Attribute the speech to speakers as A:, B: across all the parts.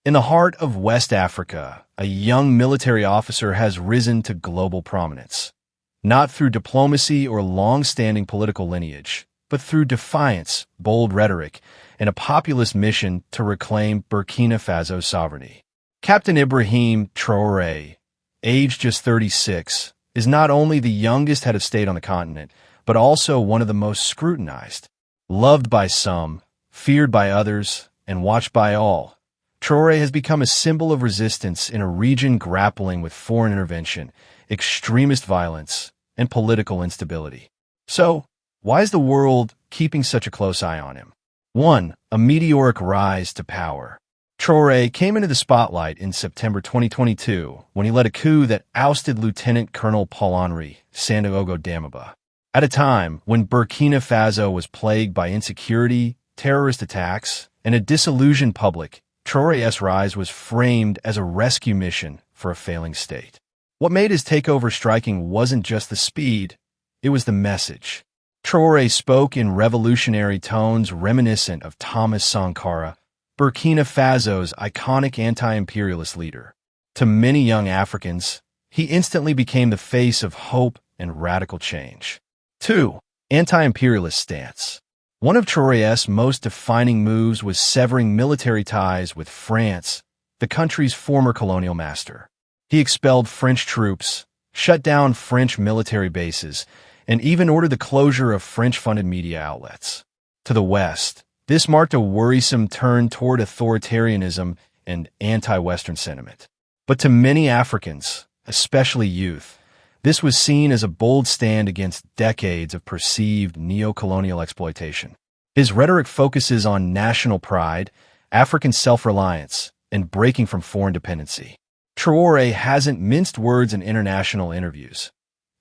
A: In the heart of West Africa, a young military officer has risen to global prominence, not through diplomacy or long-standing political lineage, but through defiance, bold rhetoric, and a populist mission to reclaim Burkina Faso's sovereignty. Captain Ibrahim Traoré, aged just 36, is not only the youngest head of state on the continent, but also one of the most scrutinized. Loved by some, feared by others, and watched by all, Traoré has become a symbol of resistance in a region grappling with foreign intervention, extremist violence, and political instability. So, why is the world keeping such a close eye on him? 1. A meteoric rise to power. Traoré came into the spotlight in September 2022 when he led a coup that ousted Lieutenant Colonel Paul-Henri Sandaogo Damiba. At a time when Burkina Faso was plagued by insecurity, terrorist attacks, and a disillusioned public, Traoré's rise was framed as a rescue mission for a failing state. What made his takeover striking wasn't just the speed, it was the message. Traoré spoke in revolutionary tones reminiscent of Thomas Sankara, Burkina Faso's iconic anti-imperialist leader. To many young Africans, he instantly became the face of hope and radical change. 2. Anti-imperialist stance. One of Traoré's most defining moves was severing military ties with France, the country's former colonial master. He expelled French troops, shut down French military bases, and even ordered the closure of French-funded media outlets. To the West, this marked a worrisome turn toward authoritarianism and anti-Western sentiment. But to many Africans, especially youth, this was seen as a bold stand against decades of perceived neo-colonial exploitation. His rhetoric focuses on national pride, African self-reliance, and breaking from foreign dependency. Traoré hasn't minced words in international interviews.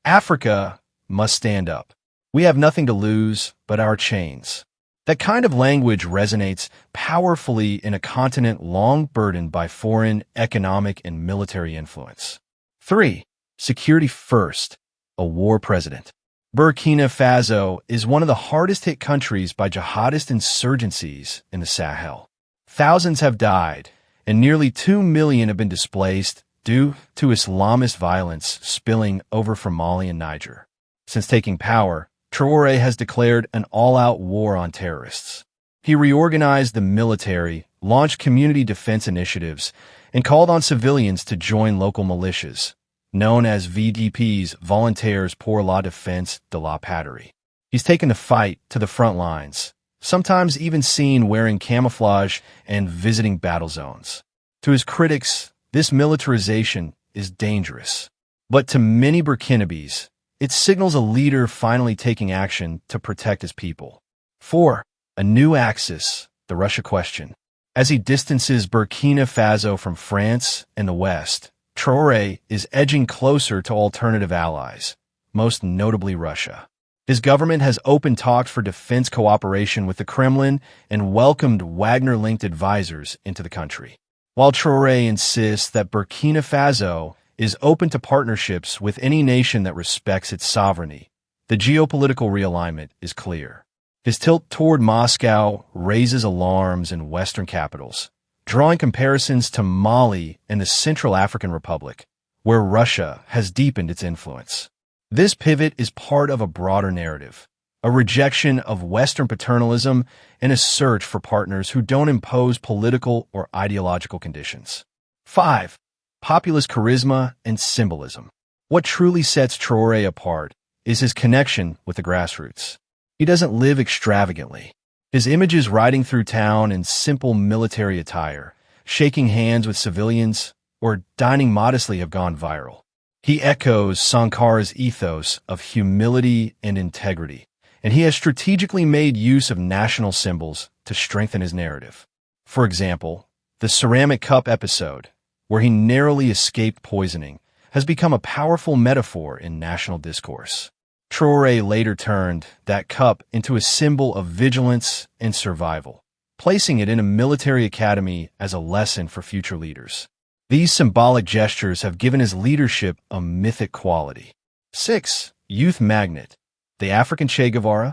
A: Africa must stand up. We have nothing to lose but our chains. That kind of language resonates powerfully in a continent long burdened by foreign economic and military influence. 3. Security first, a war president. Burkina Faso is one of the hardest-hit countries by jihadist insurgencies in the Sahel. Thousands have died, and nearly 2 million have been displaced due to Islamist violence spilling over from Mali and Niger. Since taking power, Traoré has declared an all-out war on terrorists. He reorganized the military, launched community defense initiatives, and called on civilians to join local militias, known as VDP's Volontaires pour la Défense de la Patrie. He's taken the fight to the front lines, sometimes even seen wearing camouflage and visiting battle zones. To his critics, this militarization is dangerous. But to many Burkinabes, it signals a leader finally taking action to protect his people. 4. A new axis, the Russia question. As he distances Burkina Faso from France and the West, Traoré is edging closer to alternative allies, most notably Russia. His government has opened talks for defense cooperation with the Kremlin and welcomed Wagner-linked advisors into the country. While Traoré insists that Burkina Faso is open to partnerships with any nation that respects its sovereignty, the geopolitical realignment is clear. His tilt toward Moscow raises alarms in Western capitals, drawing comparisons to Mali and the Central African Republic, where Russia has deepened its influence. This pivot is part of a broader narrative, a rejection of Western paternalism and a search for partners who don't impose political or ideological conditions. 5. Populist charisma and symbolism. What truly sets Traoré apart is his connection with the grassroots. He doesn't live extravagantly. His images riding through town in simple military attire, shaking hands with civilians, or dining modestly have gone viral. He echoes Sankara's ethos of humility and integrity, and he has strategically made use of national symbols to strengthen his narrative. For example, the ceramic cup episode, where he narrowly escaped poisoning, has become a powerful metaphor in national discourse. Traoré later turned that cup into a symbol of vigilance and survival, placing it in a military academy as a lesson for future leaders. These symbolic gestures have given his leadership a mythic quality. 6. Youth magnet, the African Che Guevara.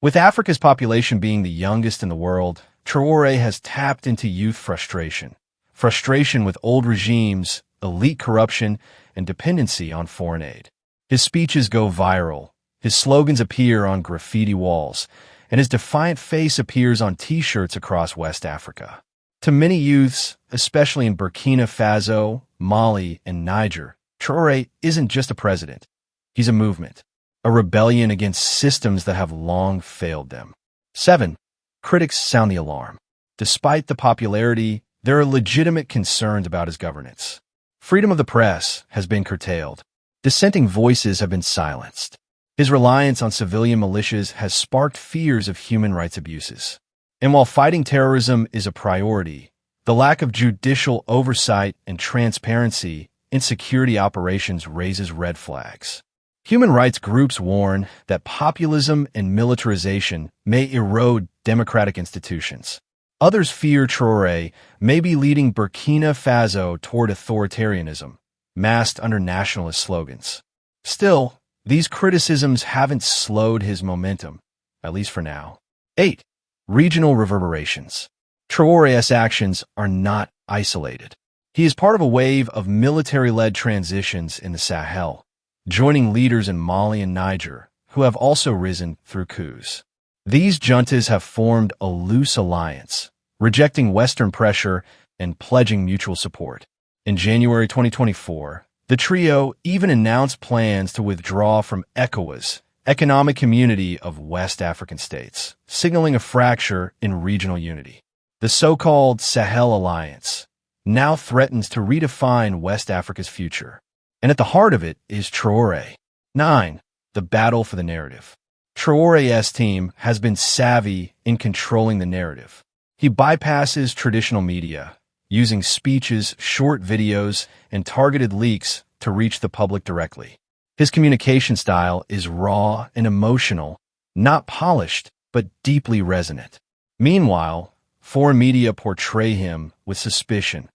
A: With Africa's population being the youngest in the world, Traoré has tapped into youth frustration, frustration with old regimes, elite corruption, and dependency on foreign aid. His speeches go viral, his slogans appear on graffiti walls, and his defiant face appears on T-shirts across West Africa. To many youths, especially in Burkina Faso, Mali, and Niger, Traoré isn't just a president. He's a movement, a rebellion against systems that have long failed them. 7. Critics sound the alarm. Despite the popularity, there are legitimate concerns about his governance. Freedom of the press has been curtailed. Dissenting voices have been silenced. His reliance on civilian militias has sparked fears of human rights abuses. And while fighting terrorism is a priority, the lack of judicial oversight and transparency in security operations raises red flags. Human rights groups warn that populism and militarization may erode democratic institutions. Others fear Traoré may be leading Burkina Faso toward authoritarianism, masked under nationalist slogans. Still, these criticisms haven't slowed his momentum, at least for now. 8. Regional reverberations. Traoré's actions are not isolated. He is part of a wave of military-led transitions in the Sahel, joining leaders in Mali and Niger, who have also risen through coups. These juntas have formed a loose alliance, rejecting Western pressure and pledging mutual support. In January 2024, the trio even announced plans to withdraw from ECOWAS, Economic Community of West African States, signaling a fracture in regional unity. The so-called Sahel Alliance now threatens to redefine West Africa's future. And at the heart of it is Traoré. 9. The battle for the narrative. Traoré's team has been savvy in controlling the narrative. He bypasses traditional media, using speeches, short videos, and targeted leaks to reach the public directly. His communication style is raw and emotional, not polished, but deeply resonant. Meanwhile, foreign media portray him with suspicion,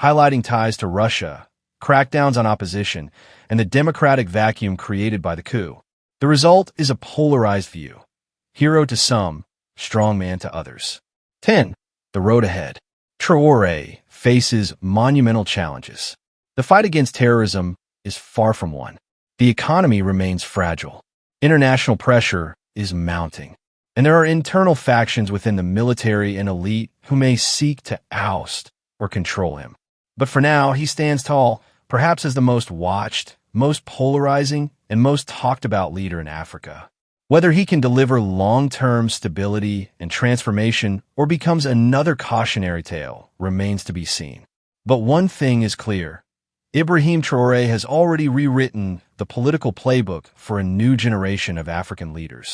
A: highlighting ties to Russia, crackdowns on opposition, and the democratic vacuum created by the coup. The result is a polarized view. Hero to some, strongman to others. 10. The road ahead. Traoré faces monumental challenges. The fight against terrorism is far from won. The economy remains fragile. International pressure is mounting. And there are internal factions within the military and elite who may seek to oust or control him. But for now, he stands tall, perhaps as the most watched, most polarizing, and most talked about leader in Africa. Whether he can deliver long-term stability and transformation or becomes another cautionary tale remains to be seen. But one thing is clear. Ibrahim Traoré has already rewritten the political playbook for a new generation of African leaders.